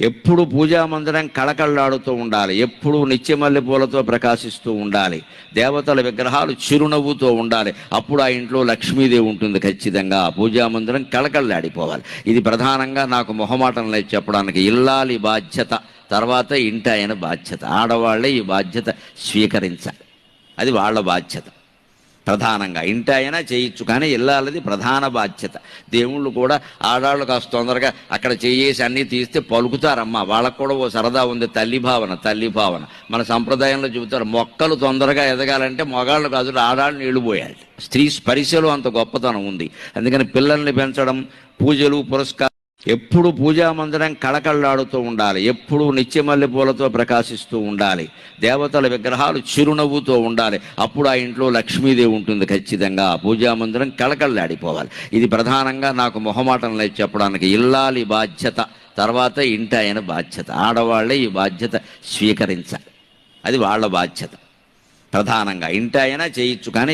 ఎప్పుడు పూజా మందిరం కళకళలాడుతూ ఉండాలి, ఎప్పుడు నిత్యమల్లి పూలతో ప్రకాశిస్తూ ఉండాలి, దేవతల విగ్రహాలు చిరునవ్వుతో ఉండాలి. అప్పుడు ఆ ఇంట్లో లక్ష్మీదేవి ఉంటుంది. ఖచ్చితంగా పూజా మందిరం కళకళలాడిపోవాలి. ఇది ప్రధానంగా నాకు మొహమాటం లేదు చెప్పడానికి. ఇల్లాలి బాధ్యత, తర్వాత ఇంటి ఆయన బాధ్యత. ఆడవాళ్లే ఈ బాధ్యత స్వీకరించాలి. అది వాళ్ళ బాధ్యత. ప్రధానంగా ఇంటి అయినా చేయొచ్చు, కానీ ఇల్లాలది ప్రధాన బాధ్యత. దేవుళ్ళు కూడా ఆడాళ్ళు కాస్త తొందరగా అక్కడ చేసి అన్నీ తీస్తే పలుకుతారమ్మా. వాళ్ళకు కూడా ఓ సరదా ఉంది, తల్లి భావన. మన సంప్రదాయంలో చెబుతారు, మొక్కలు తొందరగా ఎదగాలంటే మగాళ్ళు కాదు, ఆడాళ్ళు నీళ్లు పోయాలి. స్త్రీ స్పరిశలో అంత గొప్పతనం ఉంది. అందుకని పిల్లల్ని పెంచడం, పూజలు పురస్కారం, ఎప్పుడు పూజా మందిరం కళకళలాడుతూ ఉండాలి, ఎప్పుడు నిత్యమల్లి పూలతో ప్రకాశిస్తూ ఉండాలి, దేవతల విగ్రహాలు చిరునవ్వుతో ఉండాలి. అప్పుడు ఆ ఇంట్లో లక్ష్మీదేవి ఉంటుంది. ఖచ్చితంగా పూజా మందిరం కళకళలాడిపోవాలి. ఇది ప్రధానంగా నాకు మొహమాటం లేదు చెప్పడానికి. ఇల్లాలి బాధ్యత, తర్వాత ఇంటి ఆయన బాధ్యత. ఆడవాళ్లే ఈ బాధ్యత స్వీకరించాలి. అది వాళ్ళ బాధ్యత. ప్రధానంగా ఇంటి అయినా చేయొచ్చు, కానీ